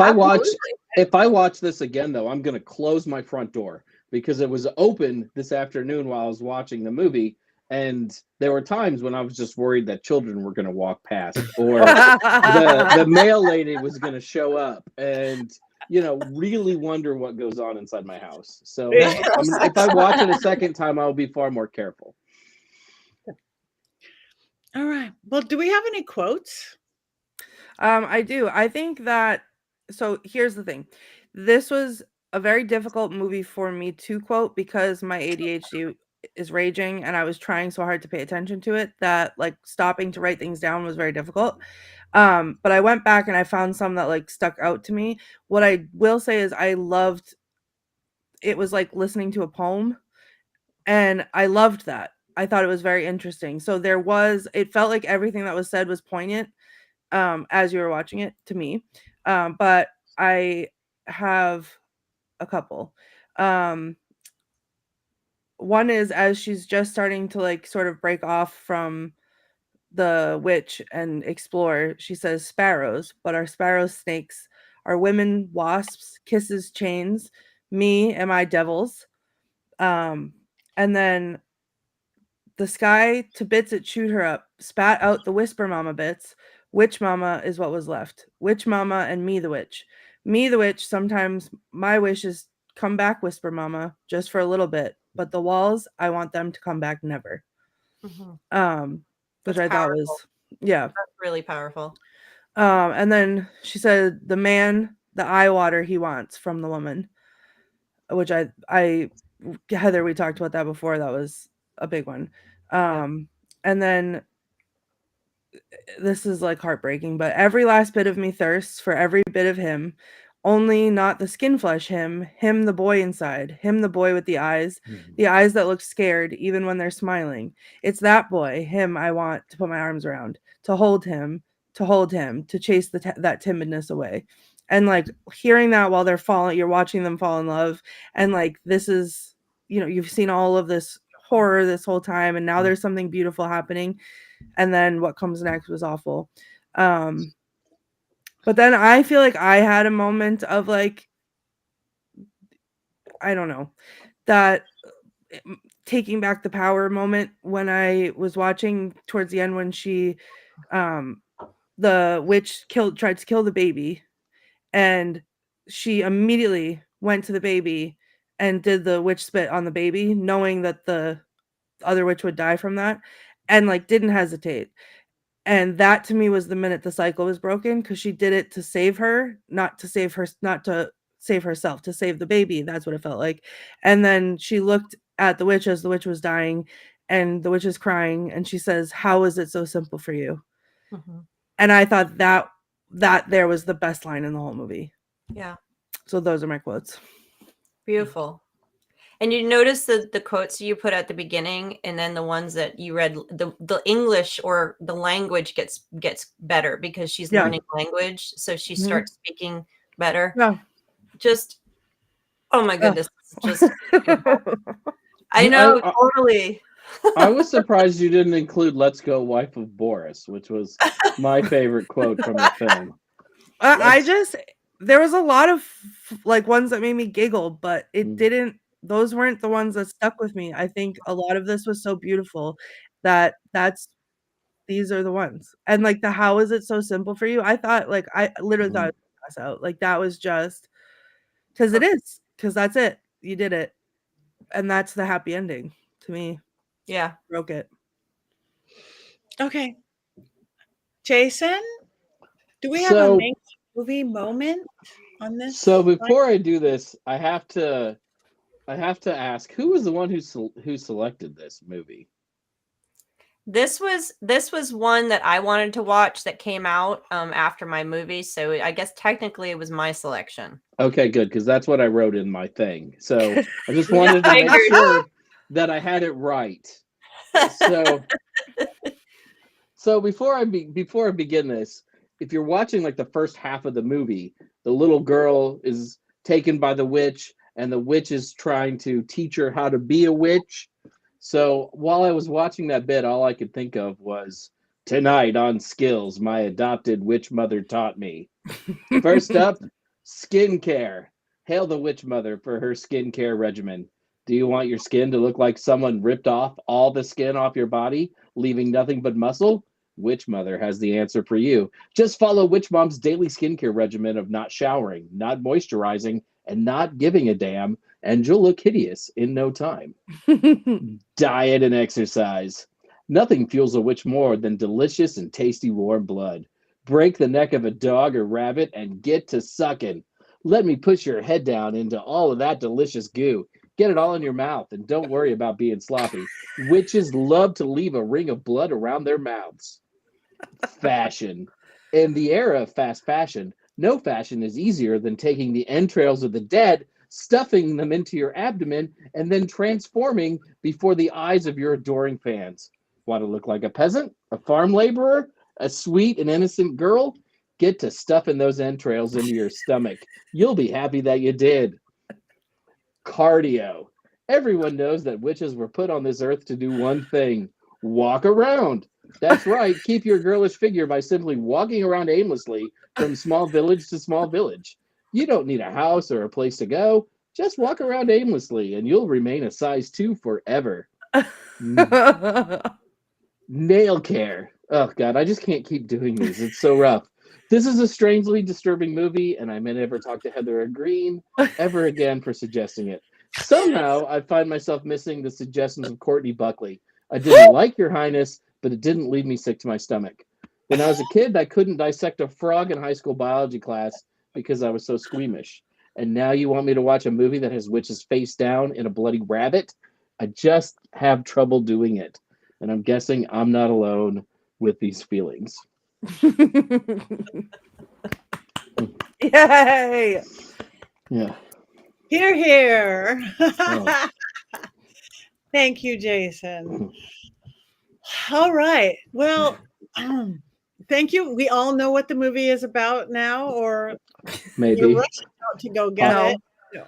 I watch this again, though, I'm going to close my front door because it was open this afternoon while I was watching the movie. And there were times when I was just worried that children were going to walk past or the mail lady was going to show up and, really wonder what goes on inside my house. So if I watch it a second time, I'll be far more careful. All right. Well, do we have any quotes? I do. I think that, so here's the thing. This was a very difficult movie for me to quote because my ADHD is raging and I was trying so hard to pay attention to it that like stopping to write things down was very difficult. But I went back and I found some that like stuck out to me. What I will say is I loved, it was like listening to a poem and I loved that. I thought it was very interesting. So it felt like everything that was said was poignant as you were watching it to me. But I have a couple. One is as she's just starting to like sort of break off from the witch and explore, she says sparrows, but are sparrows snakes? Are women wasps? Kisses chains? Me, am I devils? And then the sky to bits it chewed her up, spat out the whisper mama bits. Witch mama is what was left. Witch mama and me the witch. Me the witch, sometimes my wish is come back, whisper mama, just for a little bit. But the walls, I want them to come back never. Mm-hmm. Which I thought was, that's really powerful. And then she said, the man, the eye water he wants from the woman, which I Heather, we talked about that before. That was a big one. And then this is like heartbreaking, but every last bit of me thirsts for every bit of him. only not the skin flesh him, the boy inside, him, the boy with the eyes that look scared even when they're smiling. It's that boy, him I want to put my arms around, to hold him, to chase that timidness away. And like hearing that while they're falling, you're watching them fall in love. And like, this is, you've seen all of this horror this whole time, and now there's something beautiful happening. And then what comes next was awful. But then I feel like I had a moment of like, I don't know, that taking back the power moment when I was watching towards the end when she, the witch tried to kill the baby, and she immediately went to the baby and did the witch spit on the baby, knowing that the other witch would die from that, and like didn't hesitate. And that to me was the minute the cycle was broken, because she did it to save her, not to save herself, to save the baby. That's what it felt like. And then she looked at the witch as the witch was dying, and the witch is crying, and she says, "How is it so simple for you?" Mm-hmm. And I thought that there was the best line in the whole movie. Yeah. So those are my quotes. Beautiful. And you notice the quotes you put at the beginning, and then the ones that you read, the English or the language gets better because she's learning language, so she starts speaking better. Yeah. Just, oh my goodness, just I know, totally. I was surprised you didn't include "Let's go, wife of Boris," which was my favorite quote from the film. There was a lot of like ones that made me giggle, but it didn't. Those weren't the ones that stuck with me. I think a lot of this was so beautiful that these are the ones. And like the "how is it so simple for you?" I thought, like, I literally thought it was pass out. Like that was just because that's it. You did it. And that's the happy ending to me. Yeah. Broke it. Okay. Jason, do we have a main movie moment on this? So before I do this, I have to ask, who was the one who selected this movie? This was one that I wanted to watch that came out after my movie, so I guess technically it was my selection. Okay, good, because that's what I wrote in my thing. So I just wanted to make sure that I had it right. So before I begin this, if you're watching like the first half of the movie, the little girl is taken by the witch, and the witch is trying to teach her how to be a witch. So while I was watching that bit, all I could think of was, tonight on Skills, my adopted witch mother taught me. First up, skincare. Hail the witch mother for her skincare regimen. Do you want your skin to look like someone ripped off all the skin off your body, leaving nothing but muscle? Witch mother has the answer for you. Just follow witch mom's daily skincare regimen of not showering, not moisturizing, and not giving a damn, and you'll look hideous in no time. Diet and exercise. Nothing fuels a witch more than delicious and tasty warm blood. Break the neck of a dog or rabbit and get to sucking. Let me push your head down into all of that delicious goo. Get it all in your mouth, and don't worry about being sloppy. Witches love to leave a ring of blood around their mouths. Fashion. In the era of fast fashion, no fashion is easier than taking the entrails of the dead, stuffing them into your abdomen, and then transforming before the eyes of your adoring fans. Want to look like a peasant, a farm laborer, a sweet and innocent girl? Get to stuffing those entrails into your stomach. You'll be happy that you did. Cardio. Everyone knows that witches were put on this earth to do one thing: walk around. That's right. Keep your girlish figure by simply walking around aimlessly from small village to small village. You don't need a house or a place to go. Just walk around aimlessly and you'll remain a size 2 forever. Nail care. Oh, God, I just can't keep doing these. It's so rough. This is a strangely disturbing movie, and I may never talk to Heather or Greene ever again for suggesting it. Somehow, I find myself missing the suggestions of Courtney Buckley. I didn't like Your Highness, but it didn't leave me sick to my stomach. When I was a kid, I couldn't dissect a frog in high school biology class because I was so squeamish. And now you want me to watch a movie that has witches face down in a bloody rabbit? I just have trouble doing it. And I'm guessing I'm not alone with these feelings. Yay! Yeah. Here, here. Oh. Thank you, Jason. All right. Well, thank you. We all know what the movie is about now, or Maybe. you're rushing out to go get No. it. No.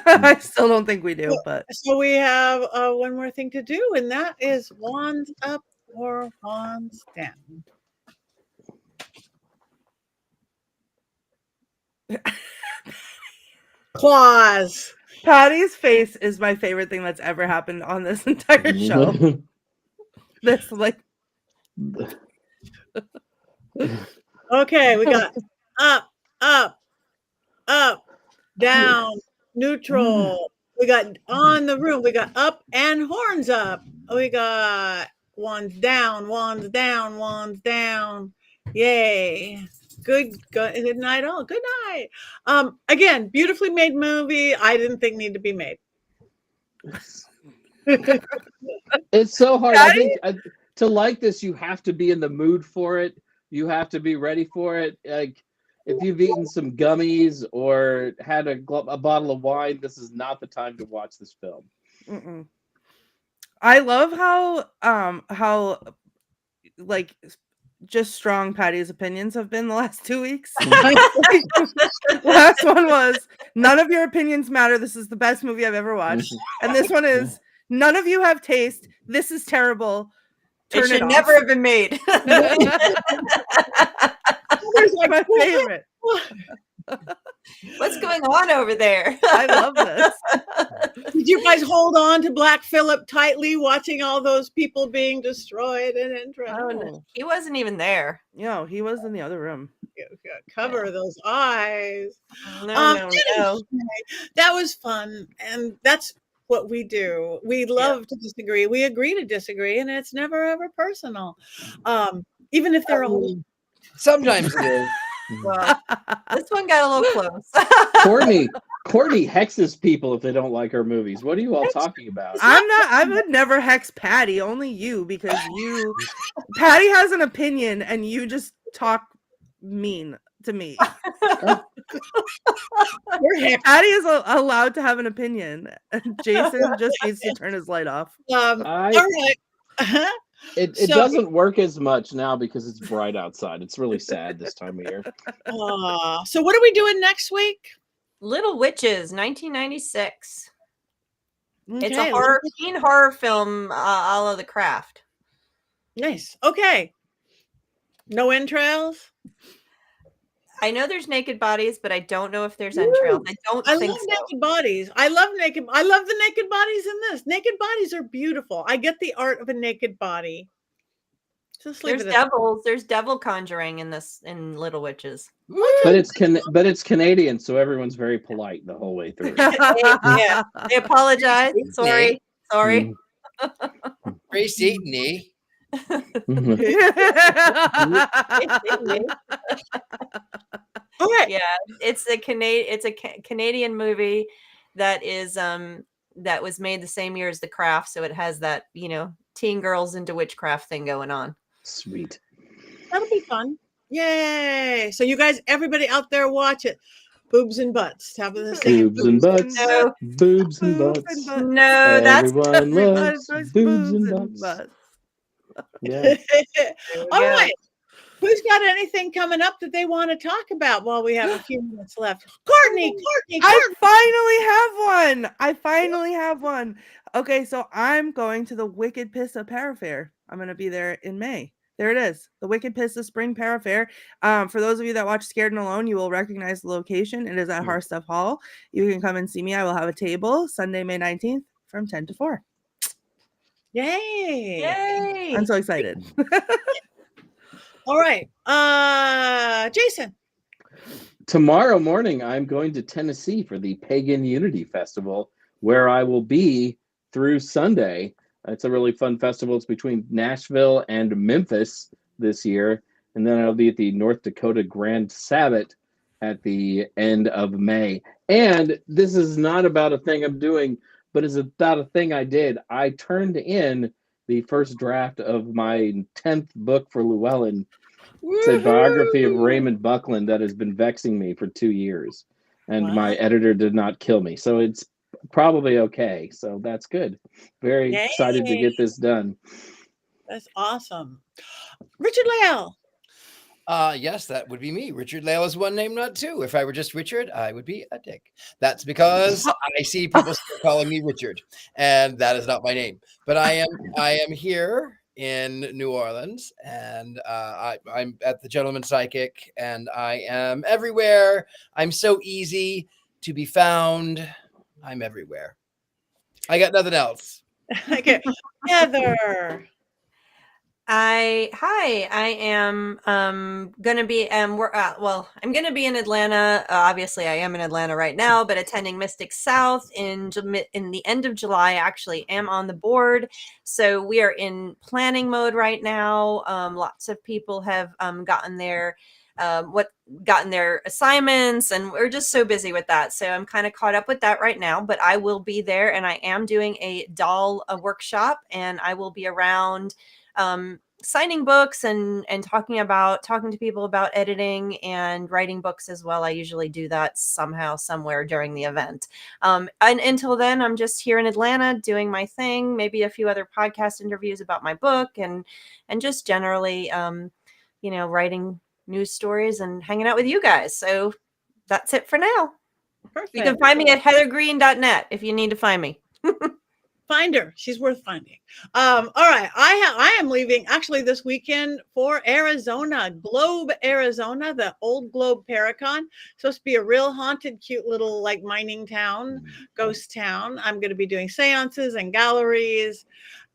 I still don't think we do, but So we have one more thing to do, and that is wands up or wands down. Claws. Patty's face is my favorite thing that's ever happened on this entire show. This like Okay, we got up, up, up, down, neutral. We got on the room. We got up and horns up. We got wands down, wands down, wands down. Yay. Good night all. Good night. Again, beautifully made movie. I didn't think needed to be made. It's so hard. I think to like this, you have to be in the mood for it. You have to be ready for it. Like if you've eaten some gummies or had a bottle of wine, this is not the time to watch this film. Mm-mm. I love how like just strong Patty's opinions have been the last 2 weeks. Last one was none of your opinions matter. This is the best movie I've ever watched. And this one is none of you have taste. This is terrible. It should never have been made. My favorite. What's going on over there? I love this. Did you guys hold on to Black Phillip tightly, watching all those people being destroyed and interested? Oh, no. He wasn't even there. No, he was in the other room. Cover those eyes. No. That was fun, and that's what we do. We love to disagree. We agree to disagree, and it's never ever personal. Even if they're all Sometimes it is. Well, this one got a little close. Courtney hexes people if they don't like her movies. What are you all talking about? I would never hex Patty, only you, because Patty has an opinion and you just talk mean to me. Patty is allowed to have an opinion. Jason just needs to turn his light off. all right. It doesn't work as much now because it's bright outside. It's really sad this time of year. So what are we doing next week? Little Witches, 1996. Okay. It's a teen horror film, a la The Craft. Nice. Okay. No entrails. I know there's naked bodies, but I don't know if there's entrails. I love think so. naked bodies. I love the naked bodies in this. Naked bodies are beautiful. I get the art of a naked body. Just leave There's it at devils. There's devil conjuring in Little Witches. But it's Canadian, so everyone's very polite the whole way through. Yeah, I apologize. Sorry. Grace Eaton-y. All right. Yeah, it's a Canadian movie that is that was made the same year as The Craft, so it has that, teen girls into witchcraft thing going on. Sweet. That'll be fun. Yay. So you guys, everybody out there, watch it. Boobs and butts. Have this Boobs and butts. No. Boobs and butts. No, that's Everyone loves boobs and butts. Yeah. All right. Who's got anything coming up that they want to talk about while we have a few minutes left? Courtney. I finally have one. Okay, so I'm going to the Wicked Pissa Parafair. I'm going to be there in May. There it is. The Wicked Pissa Spring Parafair. For those of you that watch Scared and Alone, you will recognize the location. It is at Harstuff Hall. You can come and see me. I will have a table Sunday, May 19th from 10 to 4. Yay. I'm so excited. All right. Jason. Tomorrow morning, I'm going to Tennessee for the Pagan Unity Festival, where I will be through Sunday. It's a really fun festival. It's between Nashville and Memphis this year. And then I'll be at the North Dakota Grand Sabbath at the end of May. And this is not about a thing I'm doing, but it's about a thing I did. I turned in the first draft of my 10th book for Llewellyn It's a biography of Raymond Buckland that has been vexing me for 2 years, and my Wow. editor did not kill me, so it's probably okay. So that's good. Very Yay. excited to get this done. That's awesome. Richard-Lael. Yes, that would be me. Richard-Lael is one name, not two. If I were just Richard, I would be a dick. That's because I see people still calling me Richard, and that is not my name. But I am here in New Orleans, and I'm at the Gentleman Psychic, and I am everywhere. I'm so easy to be found. I'm everywhere. I got nothing else. Okay. Heather. I am gonna be I'm gonna be in Atlanta. Obviously, I am in Atlanta right now, but attending Mystic South in the end of July. I actually am on the board, so we are in planning mode right now. Lots of people have gotten their assignments, and we're just so busy with that. So I'm kind of caught up with that right now. But I will be there, and I am doing a doll workshop, and I will be around. Signing books and talking to people about editing and writing books as well. I usually do that somehow, somewhere during the event. And until then, I'm just here in Atlanta doing my thing, maybe a few other podcast interviews about my book and just generally, writing news stories and hanging out with you guys. So that's it for now. Perfect. You can find me at heathergreene.net if you need to find me. Find her. She's worth finding. All right. I am leaving actually this weekend for Arizona, Globe, Arizona, the old Globe Paracon. Supposed to be a real haunted, cute little like mining town, ghost town. I'm going to be doing seances and galleries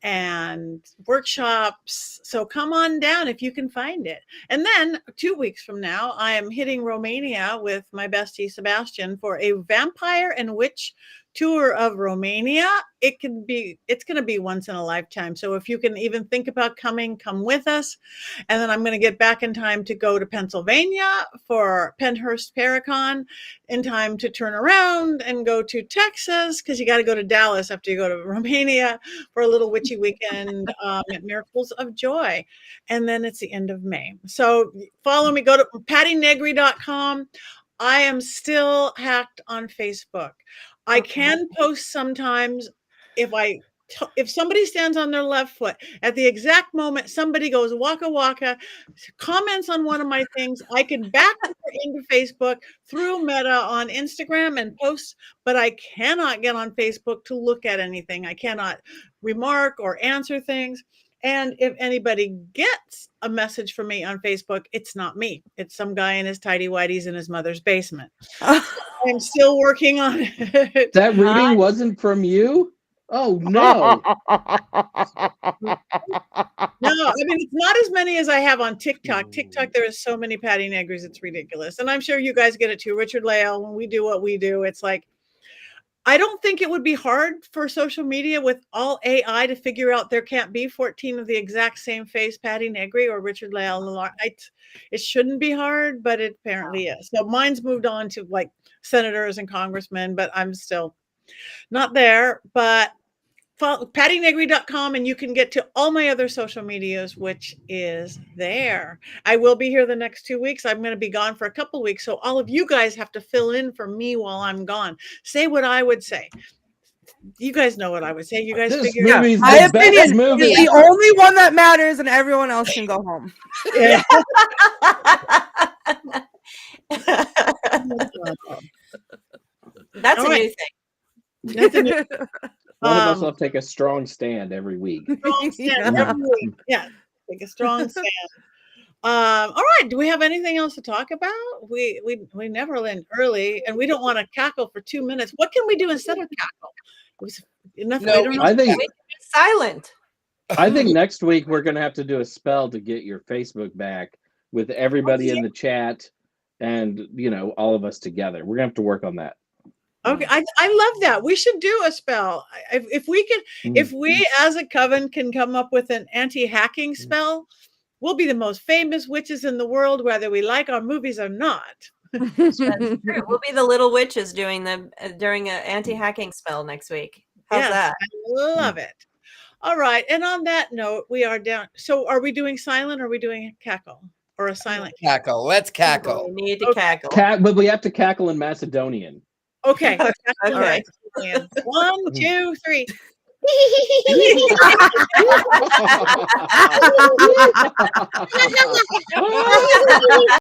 and workshops. So come on down if you can find it. And then 2 weeks from now, I am hitting Romania with my bestie Sebastian for a vampire and witch tour of Romania. It's going to be once in a lifetime. So if you can even think about coming, come with us. And then I'm going to get back in time to go to Pennsylvania for Pennhurst Paracon, in time to turn around and go to Texas, because you got to go to Dallas after you go to Romania for a little witchy weekend at Miracles of Joy. And then it's the end of May. So follow me, go to pattinegri.com. I am still hacked on Facebook. I can post sometimes if somebody stands on their left foot at the exact moment somebody goes waka waka, comments on one of my things, I can back into Facebook through Meta on Instagram and post, but I cannot get on Facebook to look at anything. I cannot remark or answer things. And if anybody gets a message from me on Facebook, it's not me. It's some guy in his tidy whities in his mother's basement. I'm still working on it. That reading wasn't from you? Oh, no. No, I mean, it's not as many as I have on TikTok. TikTok, there is so many Patti Negris, it's ridiculous. And I'm sure you guys get it too. Richard-Lael, when we do what we do, it's like, I don't think it would be hard for social media with all AI to figure out there can't be 14 of the exact same face Patti Negri or Richard-Lael. Lillard. It shouldn't be hard, but it apparently is. So mine's moved on to like senators and congressmen, but I'm still not there. But follow pattinegri.com and you can get to all my other social medias, which is there. I will be here the next 2 weeks. I'm going to be gone for a couple of weeks. So all of you guys have to fill in for me while I'm gone. Say what I would say. You guys know what I would say. You guys This figure it out. movie's My the best opinion movie. is the only one that matters, and everyone else can go home. Yeah. That's All a right. new thing. That's a new- One of us will take a strong stand every week. strong stand Yeah. every week. Yeah, take a strong stand. All right. Do we have anything else to talk about? We never end early, and we don't want to cackle for 2 minutes. What can we do instead of cackle? Nothing. No, We don't know. I think Silent. next week we're going to have to do a spell to get your Facebook back with everybody in the chat and, all of us together. We're going to have to work on that. Okay, I love that. We should do a spell. If we as a coven can come up with an anti-hacking spell, we'll be the most famous witches in the world, whether we like our movies or not. That's true. We'll be the little witches during an anti-hacking spell next week. How's Yes, that? I love it. All right. And on that note, we are down. So are we doing silent or are we doing cackle? or a silent Cackle. Let's cackle. We need to cackle. But we have to cackle in Macedonian. Okay. Okay. All right. 1, 2, 3.